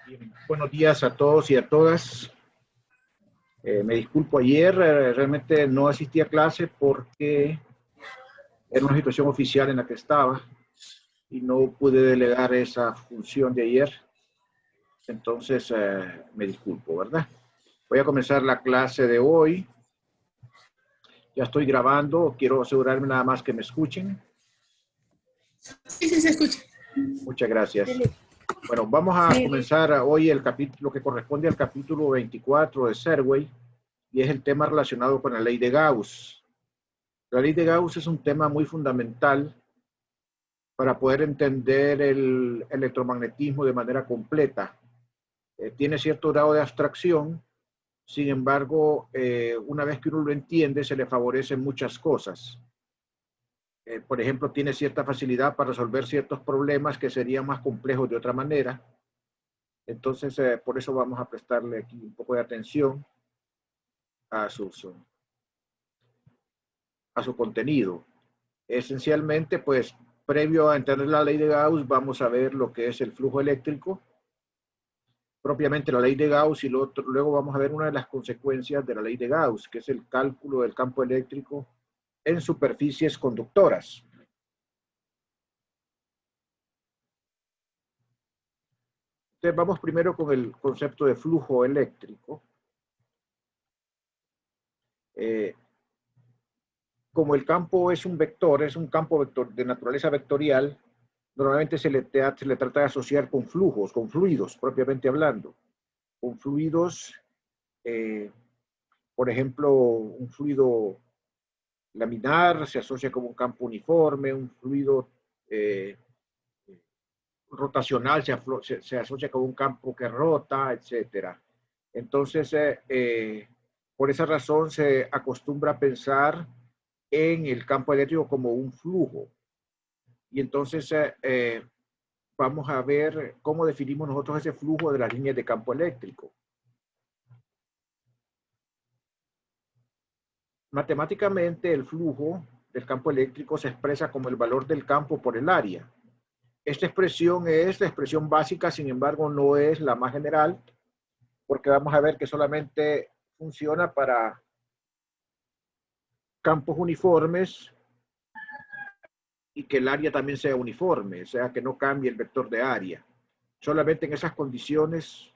Bien, buenos días a todos y a todas. Me disculpo ayer, realmente no asistí a clase porque era una situación oficial en la que estaba y no pude delegar esa función de ayer. Entonces, me disculpo, ¿verdad? Voy a comenzar la clase de hoy. Ya estoy grabando, quiero asegurarme nada más que me escuchen. Sí, se escucha. Muchas gracias. Bueno, vamos a comenzar hoy el capítulo que corresponde al capítulo 24 de Serway y es el tema relacionado con la ley de Gauss. La ley de Gauss es un tema muy fundamental para poder entender el electromagnetismo de manera completa. Tiene cierto grado de abstracción, sin embargo, una vez que uno lo entiende, se le favorecen muchas cosas. Por ejemplo, tiene cierta facilidad para resolver ciertos problemas que serían más complejos de otra manera. Entonces, por eso vamos a prestarle aquí un poco de atención a su contenido. Esencialmente, pues, previo a entender la ley de Gauss, vamos a ver lo que es el flujo eléctrico, propiamente la ley de Gauss, y luego vamos a ver una de las consecuencias de la ley de Gauss, que es el cálculo del campo eléctrico en superficies conductoras. Entonces, vamos primero con el concepto de flujo eléctrico. Como el campo es un vector, es un campo vector de naturaleza vectorial, normalmente se le trata de asociar con flujos, con fluidos, propiamente hablando. Con fluidos, por ejemplo, un fluido laminar se asocia con un campo uniforme, un fluido rotacional se asocia con un campo que rota, etc. Entonces, por esa razón se acostumbra a pensar en el campo eléctrico como un flujo. Y entonces vamos a ver cómo definimos nosotros ese flujo de las líneas de campo eléctrico. Matemáticamente, el flujo del campo eléctrico se expresa como el valor del campo por el área. Esta expresión es la expresión básica, sin embargo, no es la más general, porque vamos a ver que solamente funciona para campos uniformes y que el área también sea uniforme, o sea, que no cambie el vector de área. Solamente en esas condiciones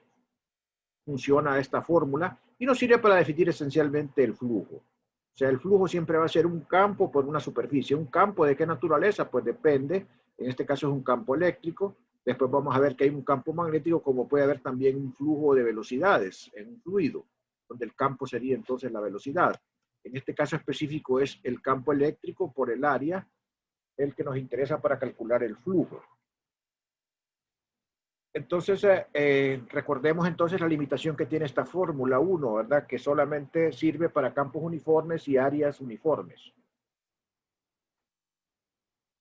funciona esta fórmula y nos sirve para definir esencialmente el flujo. O sea, el flujo siempre va a ser un campo por una superficie. ¿Un campo de qué naturaleza? Pues depende. En este caso es un campo eléctrico. Después vamos a ver que hay un campo magnético, como puede haber también un flujo de velocidades en un fluido, donde el campo sería entonces la velocidad. En este caso específico es el campo eléctrico por el área, el que nos interesa para calcular el flujo. Entonces, recordemos entonces la limitación que tiene esta fórmula 1, ¿verdad? Que solamente sirve para campos uniformes y áreas uniformes.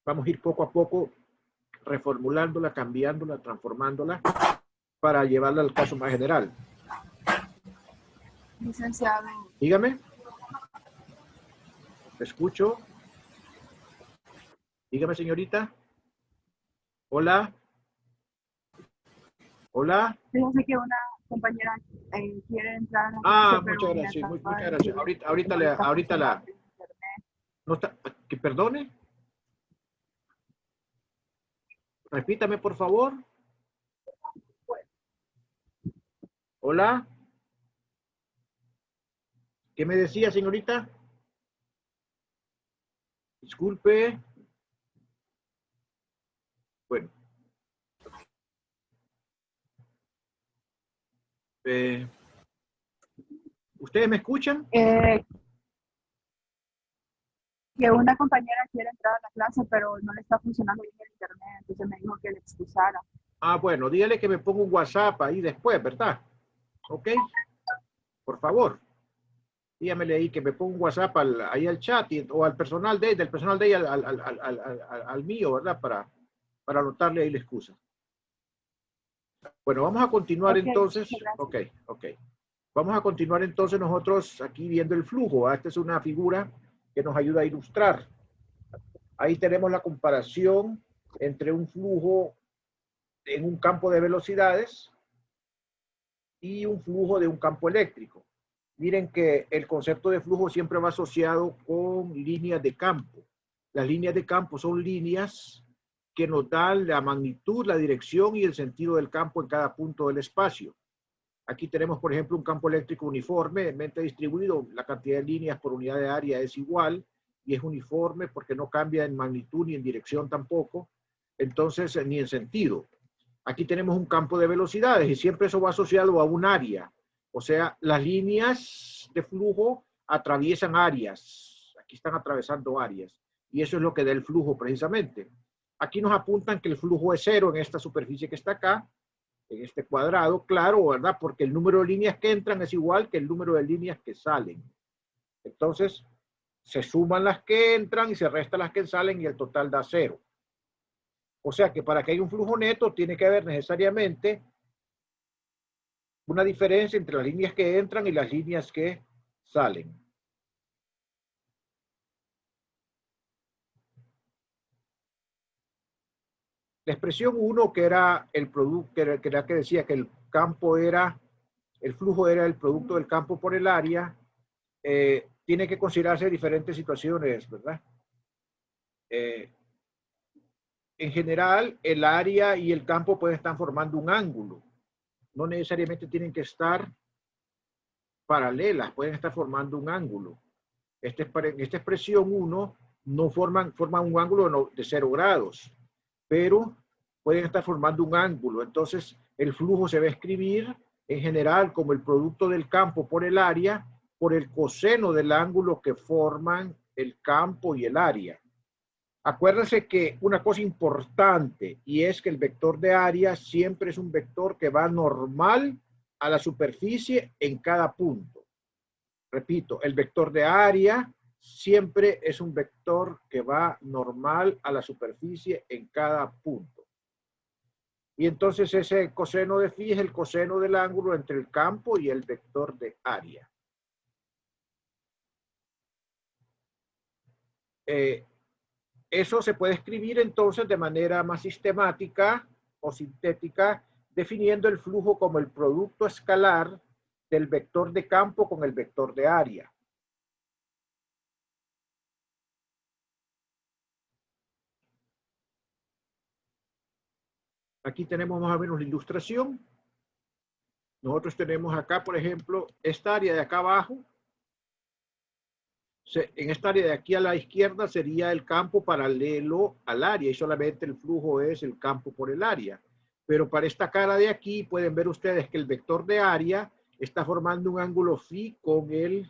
Vamos a ir poco a poco reformulándola, cambiándola, transformándola para llevarla al caso más general. Licenciado. Dígame. ¿Te escucho? Dígame, señorita. Hola. Hola. Fíjese que una compañera quiere entrar a la clase, Muchas pero gracias. Muchas gracias. Ahorita la... No está, que perdone. Repítame, por favor. Hola. ¿Qué me decía, señorita? Disculpe. Bueno. ¿Ustedes me escuchan? Que una compañera quiere entrar a la clase, pero no le está funcionando bien el internet, entonces me dijo que le excusara. Bueno, dígale que me ponga un WhatsApp ahí después, ¿verdad? ¿Ok? Por favor. Dígamele ahí que me ponga un WhatsApp ahí al chat o al personal de del personal de ella al mío, ¿verdad? Para anotarle ahí la excusa. Bueno, vamos a continuar entonces. Ok. Vamos a continuar entonces nosotros aquí viendo el flujo. Esta es una figura que nos ayuda a ilustrar. Ahí tenemos la comparación entre un flujo en un campo de velocidades y un flujo de un campo eléctrico. Miren que el concepto de flujo siempre va asociado con líneas de campo. Las líneas de campo son líneas que nos dan la magnitud, la dirección y el sentido del campo en cada punto del espacio. Aquí tenemos, por ejemplo, un campo eléctrico uniformemente distribuido. La cantidad de líneas por unidad de área es igual y es uniforme porque no cambia en magnitud ni en dirección tampoco. Entonces, ni en sentido. Aquí tenemos un campo de velocidades y siempre eso va asociado a un área. O sea, las líneas de flujo atraviesan áreas. Aquí están atravesando áreas. Y eso es lo que da el flujo precisamente. Aquí nos apuntan que el flujo es cero en esta superficie que está acá, en este cuadrado, claro, ¿verdad? Porque el número de líneas que entran es igual que el número de líneas que salen. Entonces, se suman las que entran y se restan las que salen y el total da cero. O sea que para que haya un flujo neto tiene que haber necesariamente una diferencia entre las líneas que entran y las líneas que salen. La expresión 1, que era el producto, que decía que el campo era, el flujo era el producto del campo por el área, tiene que considerarse diferentes situaciones, ¿verdad? En general, el área y el campo pueden estar formando un ángulo. No necesariamente tienen que estar paralelas, pueden estar formando un ángulo. Esta expresión 1 no forman un ángulo de 0 grados, pero pueden estar formando un ángulo. Entonces, el flujo se va a escribir en general como el producto del campo por el área por el coseno del ángulo que forman el campo y el área. Acuérdense que una cosa importante y es que el vector de área siempre es un vector que va normal a la superficie en cada punto. Repito, el vector de área siempre es un vector que va normal a la superficie en cada punto. Y entonces ese coseno de phi es el coseno del ángulo entre el campo y el vector de área. Eso se puede escribir entonces de manera más sistemática o sintética, definiendo el flujo como el producto escalar del vector de campo con el vector de área. Aquí tenemos más o menos la ilustración. Nosotros tenemos acá, por ejemplo, esta área de acá abajo. En esta área de aquí a la izquierda sería el campo paralelo al área y solamente el flujo es el campo por el área. Pero para esta cara de aquí pueden ver ustedes que el vector de área está formando un ángulo phi con el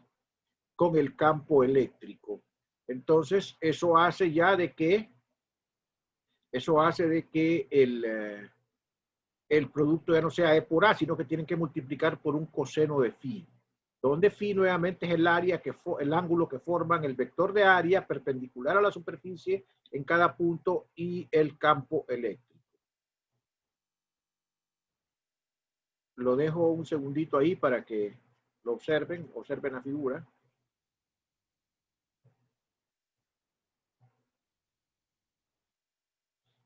campo eléctrico. Entonces, eso hace de que el producto ya no sea E por A, sino que tienen que multiplicar por un coseno de phi, donde phi nuevamente es el área el ángulo que forman el vector de área perpendicular a la superficie en cada punto y el campo eléctrico. Lo dejo un segundito ahí para que lo observen la figura.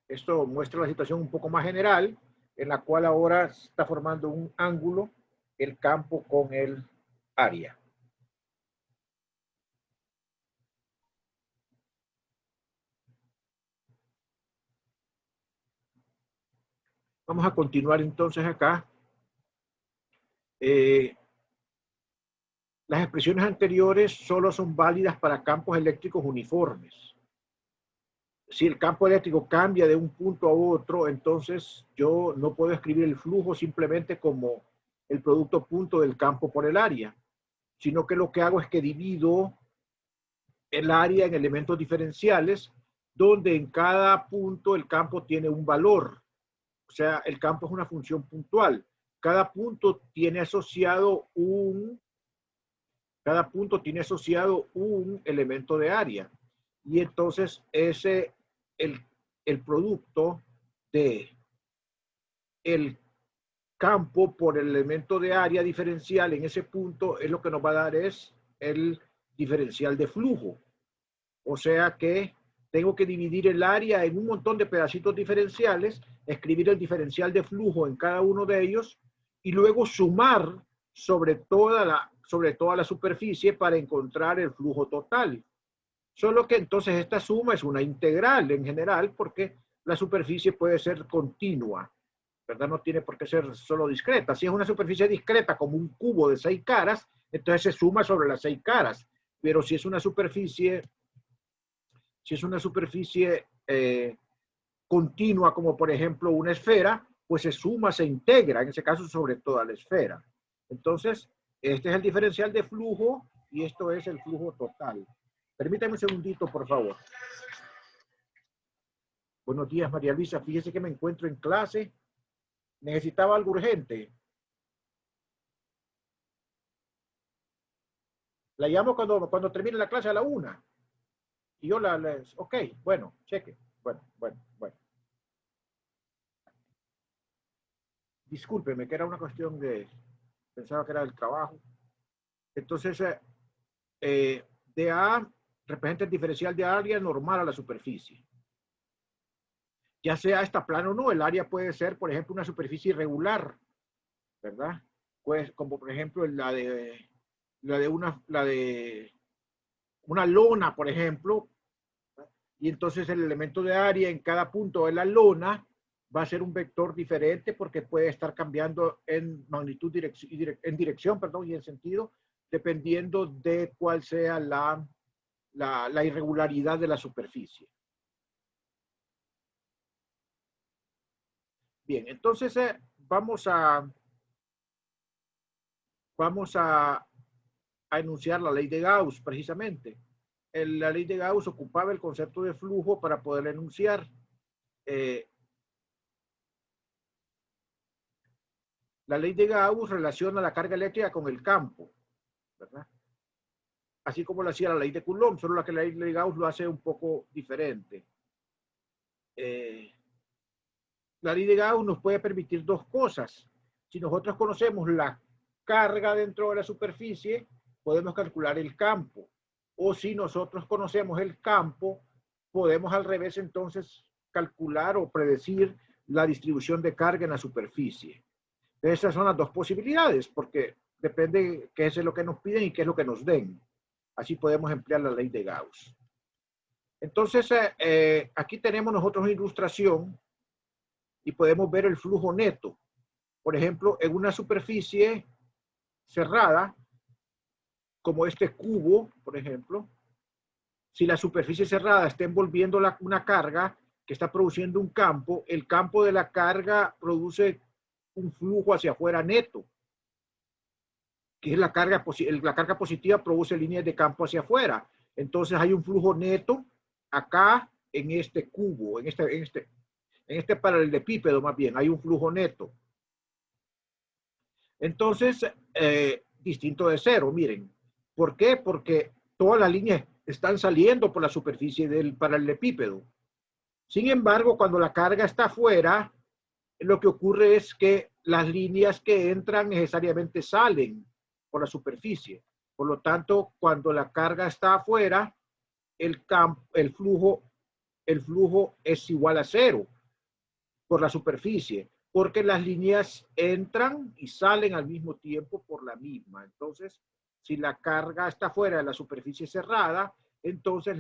Esto muestra la situación un poco más general, en la cual ahora está formando un ángulo el campo con el área. Vamos a continuar entonces acá. Las expresiones anteriores solo son válidas para campos eléctricos uniformes. Si el campo eléctrico cambia de un punto a otro, entonces yo no puedo escribir el flujo simplemente como el producto punto del campo por el área, sino que lo que hago es que divido el área en elementos diferenciales, donde en cada punto el campo tiene un valor. O sea, el campo es una función puntual. Cada punto tiene asociado un elemento de área. Y entonces el producto de el campo por el elemento de área diferencial en ese punto es lo que nos va a dar es el diferencial de flujo. O sea que tengo que dividir el área en un montón de pedacitos diferenciales, escribir el diferencial de flujo en cada uno de ellos y luego sumar sobre toda la superficie para encontrar el flujo total. Solo que entonces esta suma es una integral en general porque la superficie puede ser continua, ¿verdad? No tiene por qué ser solo discreta. Si es una superficie discreta como un cubo de 6 caras, entonces se suma sobre las 6 caras. Pero si es una superficie continua, como por ejemplo una esfera, pues se suma, se integra, en ese caso sobre toda la esfera. Entonces, este es el diferencial de flujo y esto es el flujo total. Permítame un segundito, por favor. Buenos días, María Luisa. Fíjese que me encuentro en clase. Necesitaba algo urgente. La llamo cuando termine la clase a la 1. Y yo ok, bueno, cheque. Bueno. Discúlpeme, que era una cuestión de, pensaba que era del trabajo. Entonces, dA representa el diferencial de área normal a la superficie. Ya sea esta plana o no, el área puede ser, por ejemplo, una superficie irregular, ¿verdad? Pues, como por ejemplo la de una lona, por ejemplo, y entonces el elemento de área en cada punto de la lona va a ser un vector diferente porque puede estar cambiando en magnitud, en dirección, y en sentido, dependiendo de cuál sea la irregularidad de la superficie. Bien, entonces vamos a enunciar la ley de Gauss, precisamente. La ley de Gauss ocupaba el concepto de flujo para poder enunciar. La ley de Gauss relaciona la carga eléctrica con el campo, ¿verdad? Así como lo hacía la ley de Coulomb, solo que la ley de Gauss lo hace un poco diferente. La ley de Gauss nos puede permitir dos cosas. Si nosotros conocemos la carga dentro de la superficie, podemos calcular el campo. O si nosotros conocemos el campo, podemos al revés entonces calcular o predecir la distribución de carga en la superficie. Esas son las dos posibilidades, porque depende qué es lo que nos piden y qué es lo que nos den. Así podemos emplear la ley de Gauss. Entonces, aquí tenemos nosotros una ilustración y podemos ver el flujo neto. Por ejemplo, en una superficie cerrada, como este cubo, por ejemplo, si la superficie cerrada está envolviendo una carga que está produciendo un campo, el campo de la carga produce un flujo hacia afuera neto, que es la carga positiva produce líneas de campo hacia afuera. Entonces hay un flujo neto acá en este cubo, en este paralelepípedo más bien, hay un flujo neto. Entonces, distinto de cero, miren. ¿Por qué? Porque todas las líneas están saliendo por la superficie del paralelepípedo. Sin embargo, cuando la carga está afuera, lo que ocurre es que las líneas que entran necesariamente salen por la superficie. Por lo tanto, cuando la carga está afuera, el flujo es igual a cero por la superficie, porque las líneas entran y salen al mismo tiempo por la misma. Entonces, si la carga está fuera de la superficie cerrada, entonces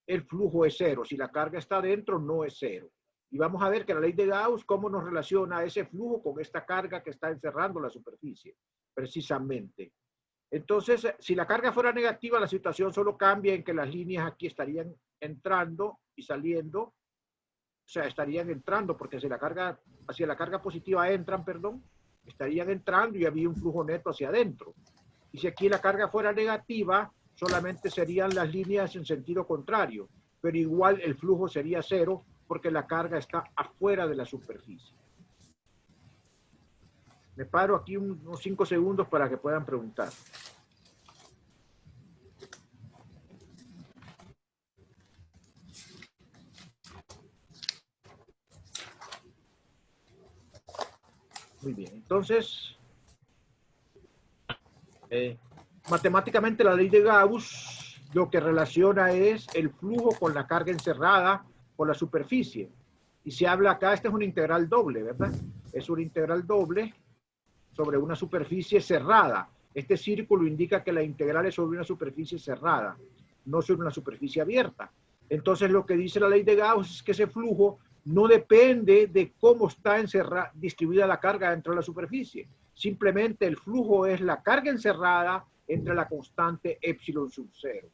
el flujo es cero. Si la carga está dentro, no es cero. Y vamos a ver que la ley de Gauss, cómo nos relaciona ese flujo con esta carga que está encerrando la superficie, precisamente. Entonces, si la carga fuera negativa, la situación solo cambia en que las líneas aquí estarían entrando y saliendo. O sea, estarían entrando, porque hacia la carga positiva entran, estarían entrando y había un flujo neto hacia adentro. Y si aquí la carga fuera negativa, solamente serían las líneas en sentido contrario, pero igual el flujo sería cero porque la carga está afuera de la superficie. Me paro aquí unos 5 segundos para que puedan preguntar. Muy bien, entonces, matemáticamente la ley de Gauss lo que relaciona es el flujo con la carga encerrada por la superficie. Y se habla acá, esta es una integral doble, ¿verdad? Es una integral doble sobre una superficie cerrada. Este círculo indica que la integral es sobre una superficie cerrada, no sobre una superficie abierta. Entonces lo que dice la ley de Gauss es que ese flujo no depende de cómo está distribuida la carga dentro de la superficie. Simplemente el flujo es la carga encerrada entre la constante epsilon sub 0.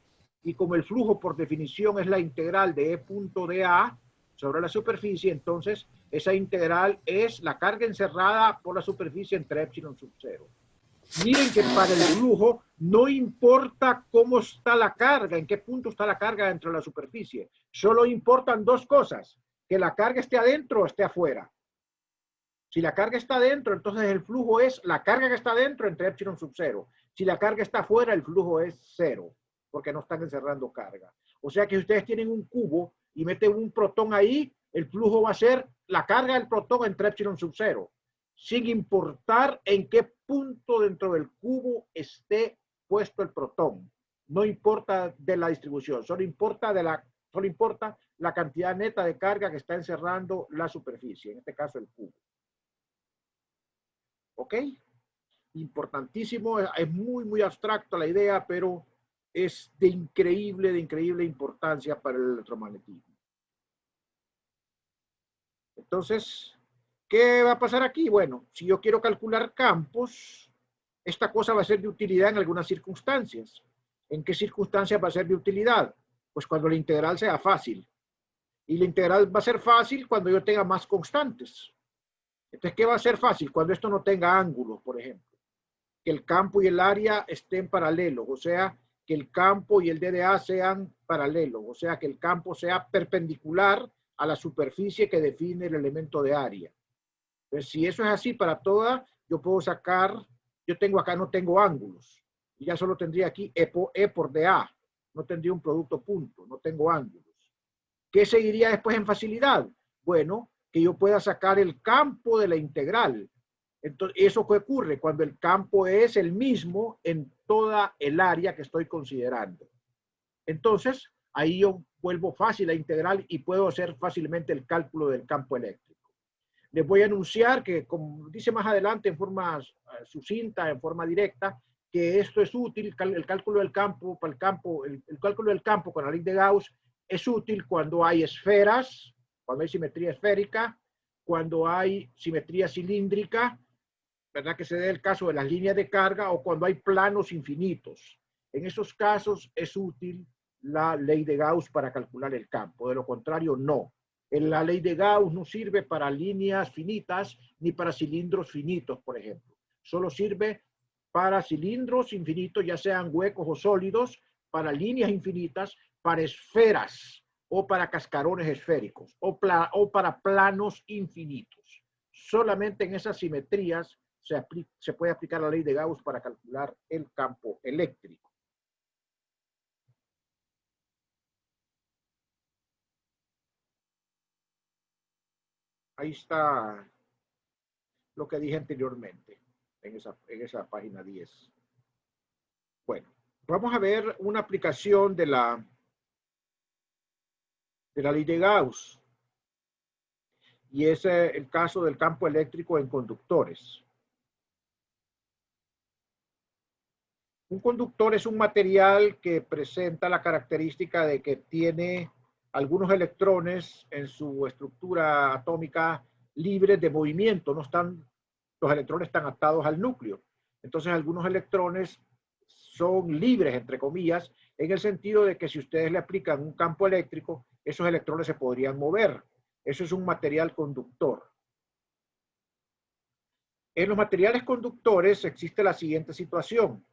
Y como el flujo por definición es la integral de E punto dA sobre la superficie, entonces esa integral es la carga encerrada por la superficie entre epsilon sub 0. Miren que para el flujo no importa cómo está la carga, en qué punto está la carga dentro de la superficie. Solo importan dos cosas, que la carga esté adentro o esté afuera. Si la carga está adentro, entonces el flujo es la carga que está adentro entre epsilon sub 0. Si la carga está afuera, el flujo es 0, porque no están encerrando carga. O sea que si ustedes tienen un cubo y meten un protón ahí, el flujo va a ser la carga del protón entre epsilon sub 0, sin importar en qué punto dentro del cubo esté puesto el protón. No importa de la distribución, solo importa la cantidad neta de carga que está encerrando la superficie, en este caso el cubo. ¿Ok? Importantísimo, es muy, muy abstracto la idea, pero es de increíble importancia para el electromagnetismo. Entonces, ¿qué va a pasar aquí? Bueno, si yo quiero calcular campos, esta cosa va a ser de utilidad en algunas circunstancias. ¿En qué circunstancias va a ser de utilidad? Pues cuando la integral sea fácil. Y la integral va a ser fácil cuando yo tenga más constantes. Entonces, ¿qué va a ser fácil? Cuando esto no tenga ángulos, por ejemplo. Que el campo y el área estén paralelos, o sea, que el campo y el DDA sean paralelos, o sea, que el campo sea perpendicular a la superficie que define el elemento de área. Entonces, si eso es así para toda, yo puedo sacar, yo tengo acá, no tengo ángulos, y ya solo tendría aquí E por DA, no tendría un producto punto, no tengo ángulos. ¿Qué seguiría después en facilidad? Bueno, que yo pueda sacar el campo de la integral. Entonces, ¿eso qué ocurre? Cuando el campo es el mismo en toda el área que estoy considerando. Entonces, ahí yo vuelvo fácil la integral y puedo hacer fácilmente el cálculo del campo eléctrico. Les voy a anunciar que, como dice más adelante en forma sucinta, en forma directa, que esto es útil, el cálculo del campo, para el cálculo del campo con la ley de Gauss es útil cuando hay esferas, cuando hay simetría esférica, cuando hay simetría cilíndrica, ¿verdad? Que se dé el caso de las líneas de carga, o cuando hay planos infinitos. En esos casos es útil la ley de Gauss para calcular el campo. De lo contrario, no. La ley de Gauss no sirve para líneas finitas ni para cilindros finitos, por ejemplo. Solo sirve para cilindros infinitos, ya sean huecos o sólidos, para líneas infinitas, para esferas o para cascarones esféricos o para planos infinitos. Solamente en esas simetrías se puede aplicar la ley de Gauss para calcular el campo eléctrico. Ahí está lo que dije anteriormente, en esa página 10. Bueno, vamos a ver una aplicación de la ley de Gauss. Y es el caso del campo eléctrico en conductores. Un conductor es un material que presenta la característica de que tiene algunos electrones en su estructura atómica libres de movimiento. Los electrones están atados al núcleo. Entonces, algunos electrones son libres, entre comillas, en el sentido de que si ustedes le aplican un campo eléctrico, esos electrones se podrían mover. Eso es un material conductor. En los materiales conductores existe la siguiente situación.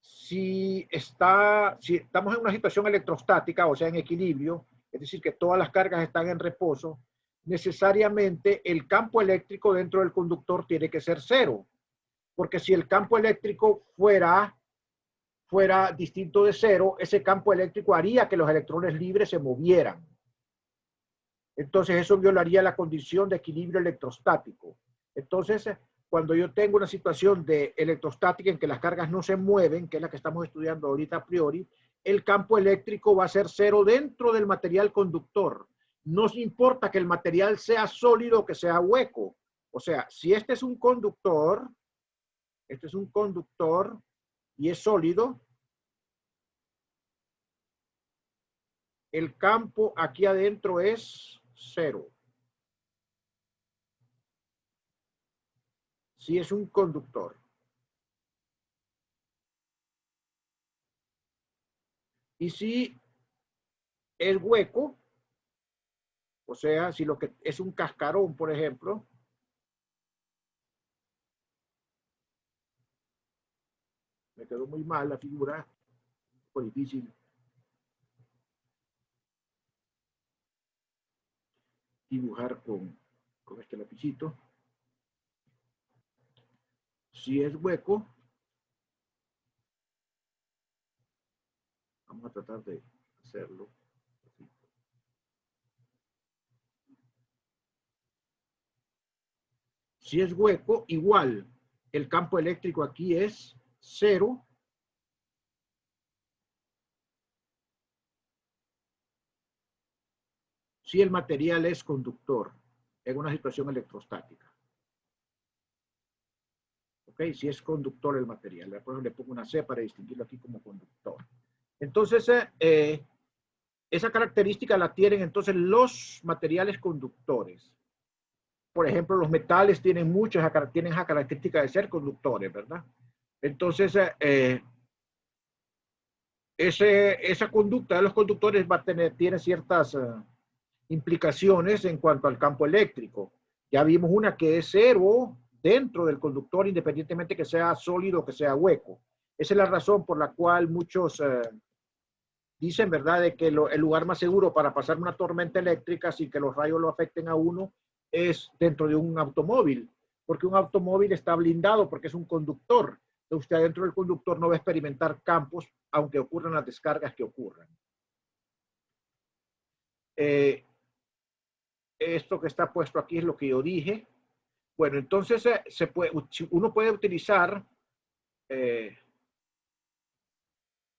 Si estamos en una situación electrostática, o sea, en equilibrio, es decir, que todas las cargas están en reposo, necesariamente el campo eléctrico dentro del conductor tiene que ser cero. Porque si el campo eléctrico fuera distinto de cero, ese campo eléctrico haría que los electrones libres se movieran. Entonces eso violaría la condición de equilibrio electrostático. Entonces, cuando yo tengo una situación de electrostática en que las cargas no se mueven, que es la que estamos estudiando ahorita a priori, el campo eléctrico va a ser cero dentro del material conductor. No importa que el material sea sólido o que sea hueco. O sea, si este es un conductor, Este es un conductor y es sólido. El campo aquí adentro es 0. Si es un conductor. Y si es hueco, o sea, si lo que es un cascarón, por ejemplo, me quedó muy mal la figura, fue difícil dibujar con este lapicito. Si es hueco, vamos a tratar de hacerlo. Si es hueco, igual, el campo eléctrico aquí es 0. Si el material es conductor en una situación electrostática. ¿Ok? Si es conductor el material. Por ejemplo, le pongo una C para distinguirlo aquí como conductor. Entonces, esa característica la tienen entonces los materiales conductores. Por ejemplo, los metales tienen tienen esa característica de ser conductores, ¿verdad? Entonces, esa conducta de los conductores tiene ciertas implicaciones en cuanto al campo eléctrico. Ya vimos una que es 0 dentro del conductor, independientemente que sea sólido o que sea hueco. Esa es la razón por la cual muchos dicen, ¿verdad?, de que el lugar más seguro para pasar una tormenta eléctrica sin que los rayos lo afecten a uno es dentro de un automóvil, porque un automóvil está blindado porque es un conductor. Entonces usted dentro del conductor no va a experimentar campos, aunque ocurran las descargas que ocurran. Esto que está puesto aquí es lo que yo dije. Bueno, entonces uno puede utilizar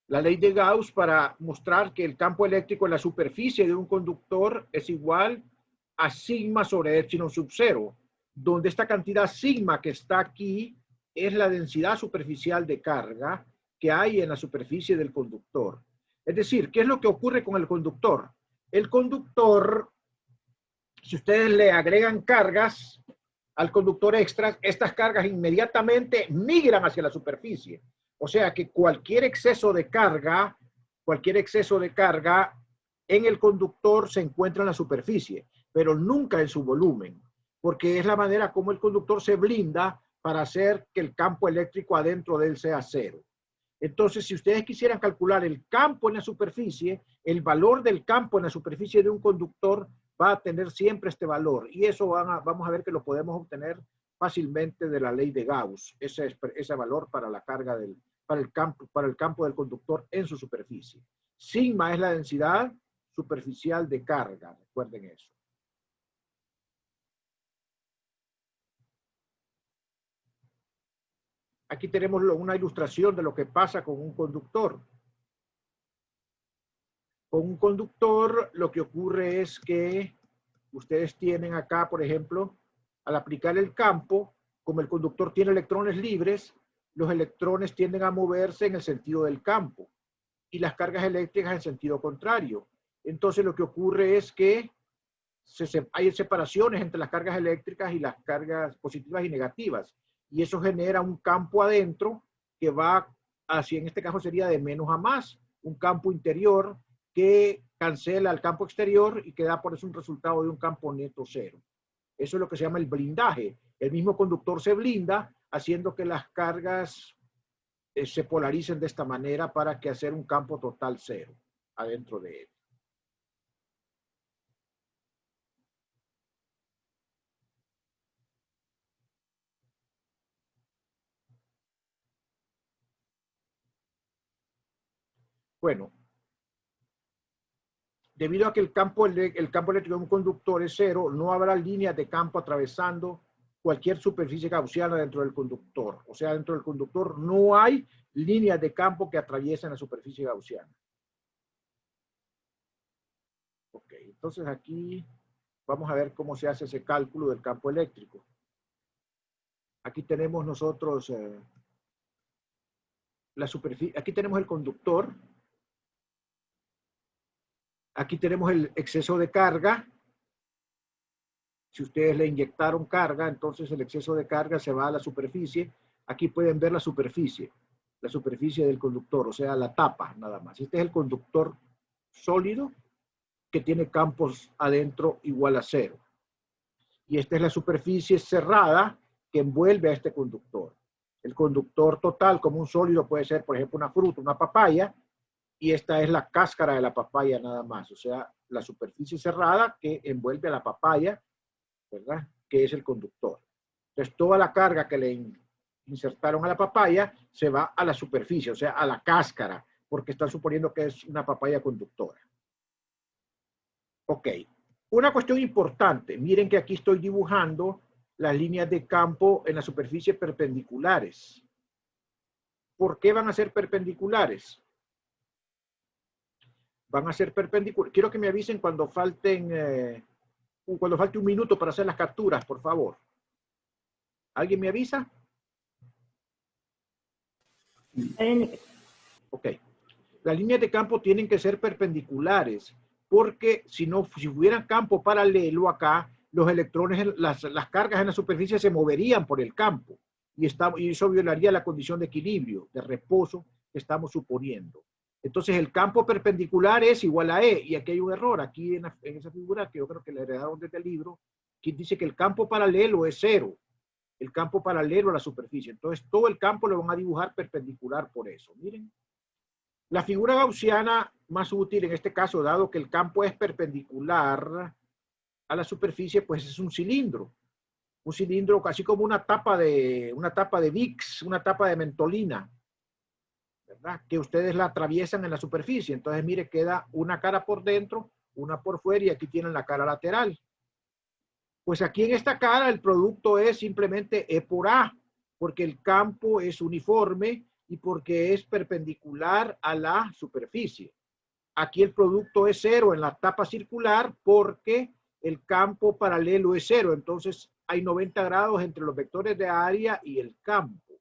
la ley de Gauss para mostrar que el campo eléctrico en la superficie de un conductor es igual a sigma sobre epsilon sub 0, donde esta cantidad sigma que está aquí es la densidad superficial de carga que hay en la superficie del conductor. Es decir, ¿qué es lo que ocurre con el conductor? El conductor, si ustedes le agregan cargas al conductor extra, estas cargas inmediatamente migran hacia la superficie. O sea que cualquier exceso de carga en el conductor se encuentra en la superficie, pero nunca en su volumen, porque es la manera como el conductor se blinda para hacer que el campo eléctrico adentro de él sea 0. Entonces, si ustedes quisieran calcular el campo en la superficie, el valor del campo en la superficie de un conductor va a tener siempre este valor. Y eso vamos a ver que lo podemos obtener fácilmente de la ley de Gauss, ese valor para la carga para el campo del conductor en su superficie. Sigma es la densidad superficial de carga, recuerden eso. Aquí tenemos una ilustración de lo que pasa con un conductor. Con un conductor lo que ocurre es que ustedes tienen acá, por ejemplo, al aplicar el campo, como el conductor tiene electrones libres, los electrones tienden a moverse en el sentido del campo y las cargas eléctricas en sentido contrario. Entonces lo que ocurre es que hay separaciones entre las cargas eléctricas y las cargas positivas y negativas. Y eso genera un campo adentro que va hacia, en este caso sería de menos a más, un campo interior que cancela el campo exterior y que da por eso un resultado de un campo neto 0. Eso es lo que se llama el blindaje. El mismo conductor se blinda haciendo que las cargas se polaricen de esta manera para que hacer un campo total 0 adentro de él. Bueno, debido a que el campo eléctrico de un conductor es 0, no habrá líneas de campo atravesando cualquier superficie gaussiana dentro del conductor. O sea, dentro del conductor no hay líneas de campo que atraviesen la superficie gaussiana. Ok, entonces aquí vamos a ver cómo se hace ese cálculo del campo eléctrico. Aquí tenemos nosotros la superficie, aquí tenemos el conductor, aquí tenemos el exceso de carga. Si ustedes le inyectaron carga, entonces el exceso de carga se va a la superficie. Aquí pueden ver la superficie del conductor, o sea, la tapa nada más. Este es el conductor sólido que tiene campos adentro igual a 0. Y esta es la superficie cerrada que envuelve a este conductor. El conductor total como un sólido puede ser, por ejemplo, una fruta, una papaya, y esta es la cáscara de la papaya nada más, o sea, la superficie cerrada que envuelve a la papaya, ¿verdad? Que es el conductor. Entonces, toda la carga que le insertaron a la papaya se va a la superficie, o sea, a la cáscara, porque están suponiendo que es una papaya conductora. Ok. Una cuestión importante, miren que aquí estoy dibujando las líneas de campo en la superficie perpendiculares. ¿Por qué van a ser perpendiculares? Van a ser perpendiculares. Quiero que me avisen cuando falte un minuto para hacer las capturas, por favor. ¿Alguien me avisa? Ok. Las líneas de campo tienen que ser perpendiculares, porque si hubiera campo paralelo acá, los electrones, las cargas en la superficie se moverían por el campo y eso violaría la condición de equilibrio, de reposo que estamos suponiendo. Entonces el campo perpendicular es igual a E, y aquí hay un error, aquí en esa figura que yo creo que le heredaron desde el libro, que dice que el campo paralelo es 0, el campo paralelo a la superficie. Entonces todo el campo lo van a dibujar perpendicular por eso, miren. La figura gaussiana más útil en este caso, dado que el campo es perpendicular a la superficie, pues es un cilindro. Un cilindro casi como una tapa de Vicks, una tapa de mentolina, ¿verdad? Que ustedes la atraviesan en la superficie. Entonces, mire, queda una cara por dentro, una por fuera, y aquí tienen la cara lateral. Pues aquí en esta cara el producto es simplemente E por A, porque el campo es uniforme y porque es perpendicular a la superficie. Aquí el producto es 0 en la tapa circular porque el campo paralelo es 0. Entonces hay 90 grados entre los vectores de área y el campo.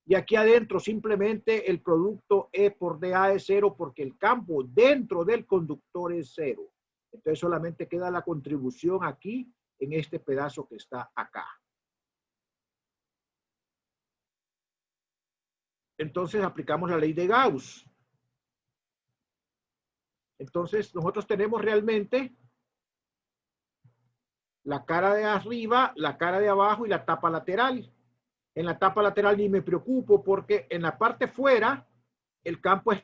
Y aquí adentro simplemente el producto E por dA es 0 porque el campo dentro del conductor es 0. Entonces solamente queda la contribución aquí en este pedazo que está acá. Entonces aplicamos la ley de Gauss. Entonces nosotros tenemos realmente la cara de arriba, la cara de abajo y la tapa lateral. En la tapa lateral ni me preocupo porque en la parte fuera el campo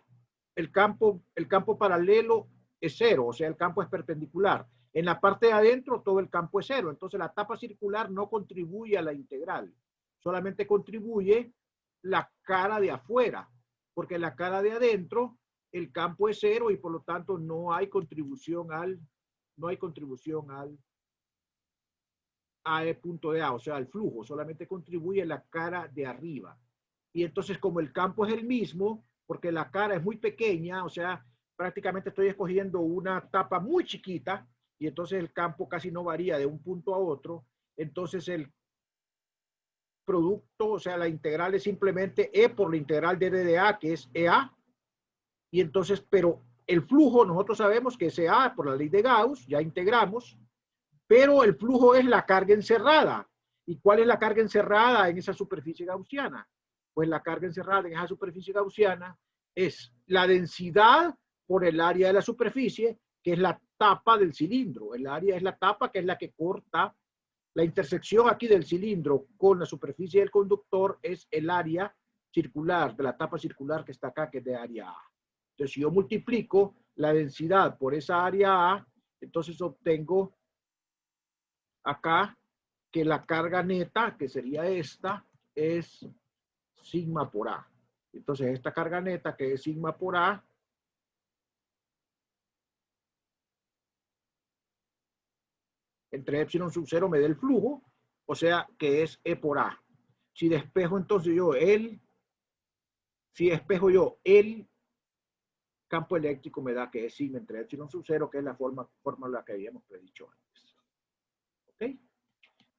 paralelo es 0, o sea, el campo es perpendicular. En la parte de adentro todo el campo es 0, entonces la tapa circular no contribuye a la integral, solamente contribuye la cara de afuera, porque en la cara de adentro el campo es 0 y por lo tanto no hay contribución al AE punto de A, o sea, el flujo, solamente contribuye la cara de arriba. Y entonces como el campo es el mismo, porque la cara es muy pequeña, o sea, prácticamente estoy escogiendo una tapa muy chiquita, y entonces el campo casi no varía de un punto a otro, entonces el producto, o sea, la integral es simplemente E por la integral de D de A, que es EA, y entonces, pero el flujo nosotros sabemos que es EA por la ley de Gauss, ya integramos, pero el flujo es la carga encerrada. ¿Y cuál es la carga encerrada en esa superficie gaussiana? Pues la carga encerrada en esa superficie gaussiana es la densidad por el área de la superficie, que es la tapa del cilindro. El área es la tapa, que es la que corta la intersección aquí del cilindro con la superficie del conductor, es el área circular, de la tapa circular que está acá, que es de área A. Entonces, si yo multiplico la densidad por esa área A, entonces obtengo acá que la carga neta, que sería esta, es sigma por A. Entonces, esta carga neta, que es sigma por A, entre epsilon sub 0 me da el flujo, o sea, que es E por A. Si despejo entonces si despejo yo el campo eléctrico, me da que es sigma entre epsilon sub 0, que es la fórmula que habíamos predicho antes. ¿Ok?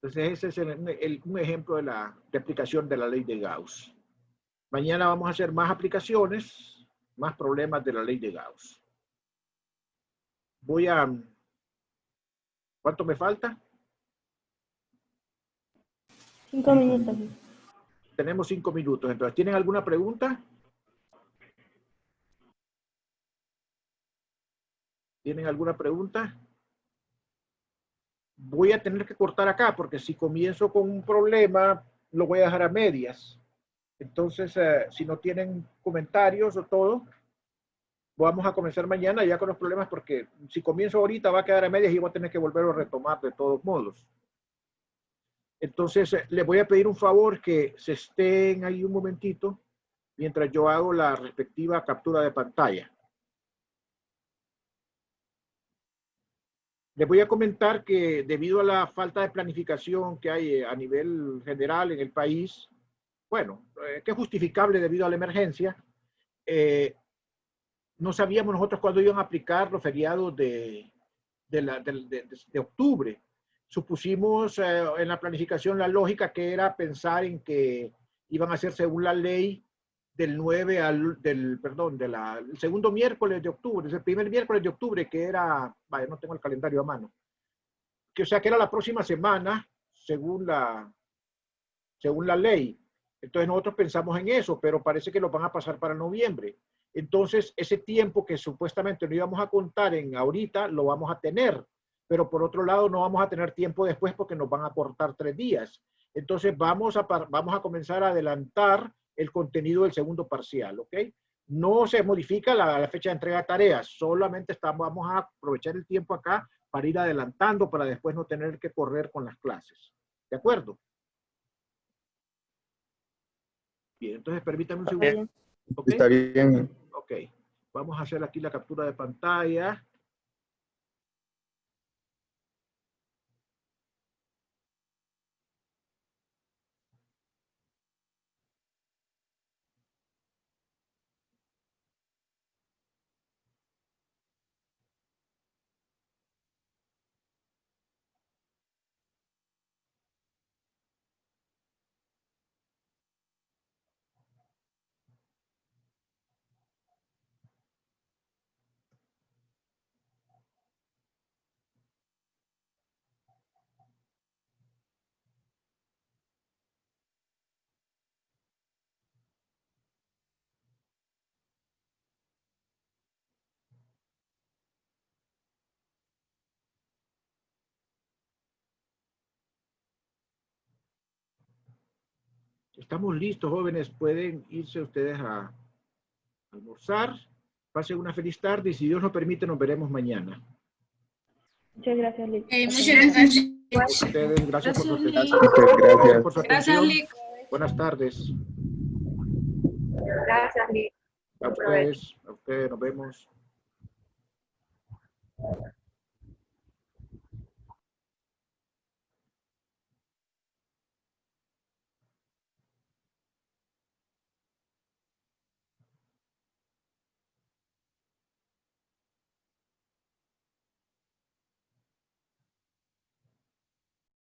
Entonces, ese es un ejemplo de aplicación de la ley de Gauss. Mañana vamos a hacer más aplicaciones, más problemas de la ley de Gauss. ¿Cuánto me falta? 5 minutos. Tenemos 5 minutos. Entonces, ¿tienen alguna pregunta? ¿Tienen alguna pregunta? Voy a tener que cortar acá porque si comienzo con un problema, lo voy a dejar a medias. Entonces, si no tienen comentarios o todo, vamos a comenzar mañana ya con los problemas porque si comienzo ahorita va a quedar a medias y voy a tener que volverlo a retomar de todos modos. Entonces, les voy a pedir un favor que se estén ahí un momentito mientras yo hago la respectiva captura de pantalla. Les voy a comentar que debido a la falta de planificación que hay a nivel general en el país, bueno, que es justificable debido a la emergencia, no sabíamos nosotros cuándo iban a aplicar los feriados de octubre. Supusimos en la planificación la lógica que era pensar en que iban a hacer según la ley del 9 del segundo miércoles de octubre, el primer miércoles de octubre que era, vaya, no tengo el calendario a mano, o sea que era la próxima semana según la ley. Entonces nosotros pensamos en eso, pero parece que lo van a pasar para noviembre. Entonces ese tiempo que supuestamente no íbamos a contar en ahorita, lo vamos a tener. Pero por otro lado no vamos a tener tiempo después porque nos van a cortar 3 días. Entonces vamos a comenzar a adelantar el contenido del segundo parcial, ¿ok? No se modifica la fecha de entrega de tareas, solamente vamos a aprovechar el tiempo acá para ir adelantando para después no tener que correr con las clases. ¿De acuerdo? Bien, entonces permítanme un segundo. ¿Okay? Está bien. Ok, vamos a hacer aquí la captura de pantalla. Estamos listos, jóvenes. Pueden irse ustedes a almorzar. Pasen una feliz tarde y si Dios nos permite nos veremos mañana. Muchas gracias, Lick. Muchas gracias. A ustedes, gracias por su atención. Gracias. Por su Gracias, atención. Lick. Buenas tardes. Gracias, Lick. A ustedes, nos vemos.